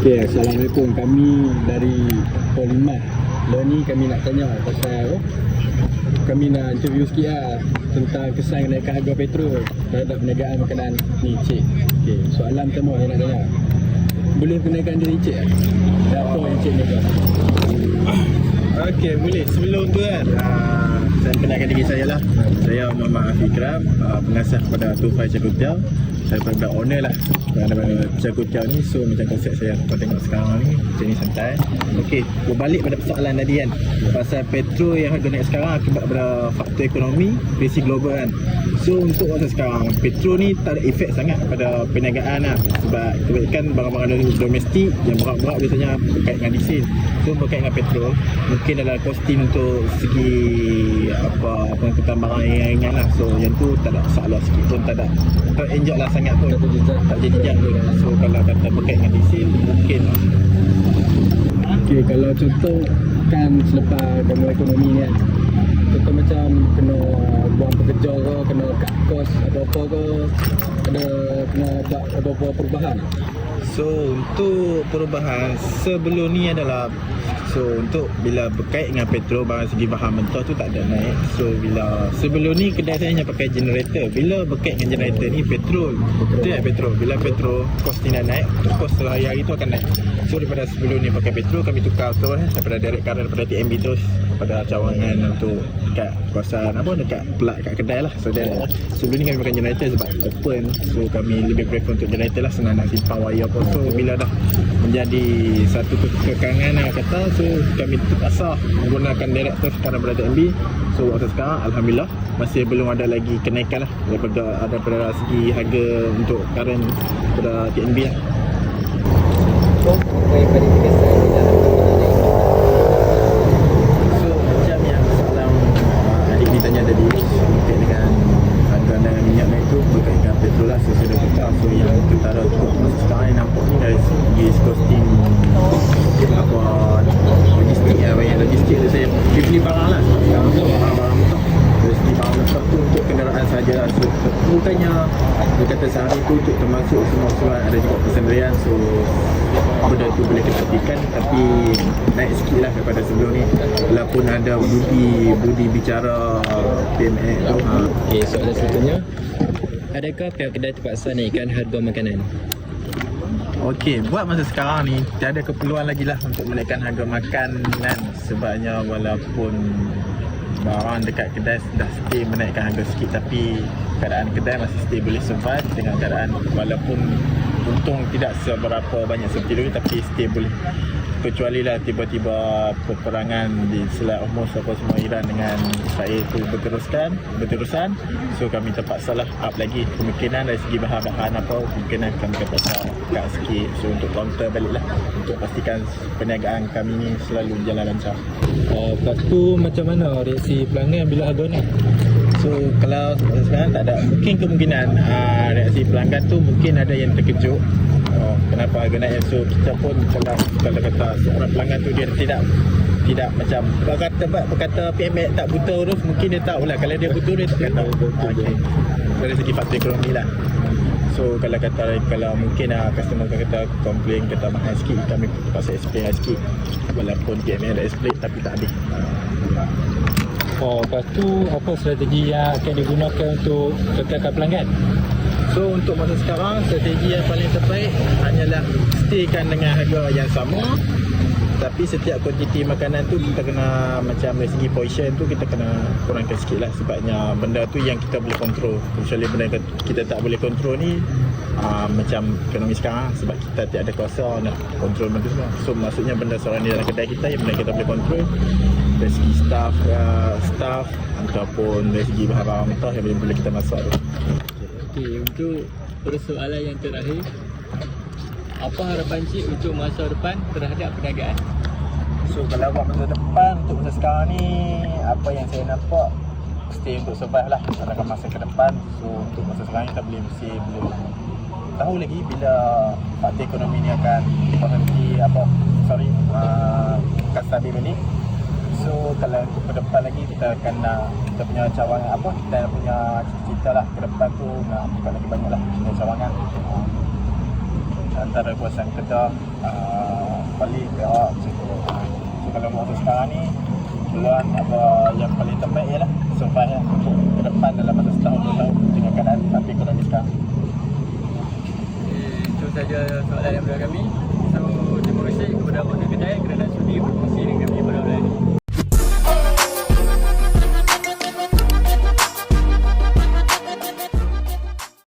Okay, Assalamualaikum. Kami dari Polimat. Lepas ni kami nak tanya pasal apa? Kami nak interview sikit lah tentang kesan kenaikan harga petrol terhadap perniagaan makanan ni, Cik. Okay, soalan pertama yang nak tanya, boleh kenaikan diri Cik lah? Dan apa yang Cik nak buat? Okey, boleh. Sebelum tu kan, saya kenalkan diri saya lah. Saya Muhammad Afikram, pengasas pada Tufai Cakutiau. Saya pada owner lah pada Cakutiau ni. So macam konsep saya kau tengok sekarang ni, macam ni santai. Okey, berbalik pada persoalan tadi kan, pasal petrol yang harga naik sekarang akibat pada faktor ekonomi, krisis global kan. So untuk masa sekarang, petrol ni tak ada efek sangat pada perniagaan lah. Sebab kebanyakan barang-barang domestik yang berat-berat biasanya berkait dengan diesel. So berkait dengan petrol, mungkin dalam costing untuk segi apa pengangkutan barang yang ringan lah. So yang tu tak ada masalah sikit pun, tak ada terenjak lah sangat pun, tak jadi jejak pun. So kalau kata berkait dengan diesel, mungkin. Okay, kalau contoh kan selepas gangguan ekonomi ni kan, contoh macam kena buang pekerja ke, kena cut kos apa-apa ke, kena buat apa-apa perubahan. So untuk perubahan sebelum ni adalah, so untuk bila berkait dengan petrol, barang segi bahan mentah tu tak ada naik. So bila sebelum ni kedai saya hanya pakai generator. Bila berkait dengan generator ni petrol, betul tak petrol? Bila petrol kos ni dah naik, kos hari-hari tu akan naik. So daripada sebelum ni pakai petrol, kami tukar terus daripada direct current daripada TMB terus pada cawangan untuk dekat kawasan apa, dekat plug kat kedai lah. So direct lah. Sebelum ni kami pakai generator sebab open. So kami lebih prefer untuk generator lah, senang nak simpan wire apa. So bila dah menjadi satu kekangan nak kata, so kami terpaksa menggunakan direct terus daripada TMB. So waktu sekarang Alhamdulillah masih belum ada lagi kenaikan lah daripada segi harga untuk current daripada TMB lah. So macam yang soalan adik ditanya tadi berkait dengan harga dan minyak naik tu berkait dengan petrol lah. So saya dah tukar. So yang ketara tu masa sekarang yang nampak ni dari segi costing apa logistik lah. Banyak logistik tu saya beli barang lah. Sekarang tu barang-barang mentah, dari segi barang mentah tu untuk kenderaan saja lah. So bukannya dia kata sehari tu untuk termasuk semua ada juga persendirian. So benda tu boleh ketepikan, tapi naik sikit lah daripada sebelum ni. Walaupun ada budi bicara PMA tu. Okay, soalan seterusnya, adakah pihak kedai terpaksa naikkan harga makanan? Okey, buat masa sekarang ni tiada keperluan lagi lah untuk menaikkan harga makanan. Sebabnya walaupun barang dekat kedai dah stay menaikkan harga sikit, tapi keadaan kedai masih stay boleh survive dengan keadaan walaupun untung tidak seberapa banyak seperti dulu, tapi stay boleh. Kecuali lah tiba-tiba peperangan di Selat Hormuz apa semua Iran dengan Israel tu berterusan. So kami terpaksa lah up lagi kemungkinan dari segi bahan-bahan apa, kemungkinan kami terpaksa cut sikit. So untuk counter balik lah, untuk pastikan perniagaan kami ni selalu berjalan lancar. Lepas tu macam mana reaksi pelanggan bila harga naik? So kalau sekarang tak ada, mungkin kemungkinan reaksi pelanggan tu mungkin ada yang terkejut kenapa harga naik. So kita pun kalau kata seorang pelanggan tu dia tidak macam berkata PMX tak buta huruf, mungkin dia tahu lah. Kalau dia buta dia tak kata. Okay. Dari segi faktor ekonomi lah. So kalau mungkin customer kata komplain, kata mahal sikit, kami terpaksa explain sikit. Walaupun PMX ada explain tapi tak habis. Lepas tu apa strategi yang akan digunakan untuk kekalkan pelanggan? So untuk masa sekarang, strategi yang paling terbaik hanyalah staykan dengan harga yang sama, tapi setiap kuantiti makanan tu kita kena, macam dari segi portion tu kita kena kurangkan sikit lah. Sebabnya benda tu yang kita boleh kontrol. Kecuali benda kita tak boleh kontrol ni, macam ekonomi sekarang, sebab kita tiada kuasa nak kontrol benda tu semua. So maksudnya benda seorang ni dalam kedai kita yang benda kita boleh kontrol dari segi staff ataupun dari segi bahan-bahan mentah yang boleh kita masak tu. Okey, untuk persoalan yang terakhir, apa harapan cik untuk masa depan terhadap perniagaan? So kalau buat masa depan, untuk masa sekarang ni, apa yang saya nampak stay untuk survive lah dalam masa ke depan. So untuk masa sekarang ni kita belum tahu lagi bila faktor ekonomi ni akan berhenti akan stabil balik. So kalau untuk ke depan lagi kita akan nak, kita punya cawangan kita punya cita-cita lah ke depan tu nak buka lagi banyak lah punya cawangan antara kawasan Kedah, Bali, Perak macam tu. So kalau masa sekarang ni peluang yang paling terbaik ialah survive lah untuk ke depan dalam masa setahun 2 tahun dengan keadaan faktor ekonomi sekarang. Itu saja soalan daripada kami.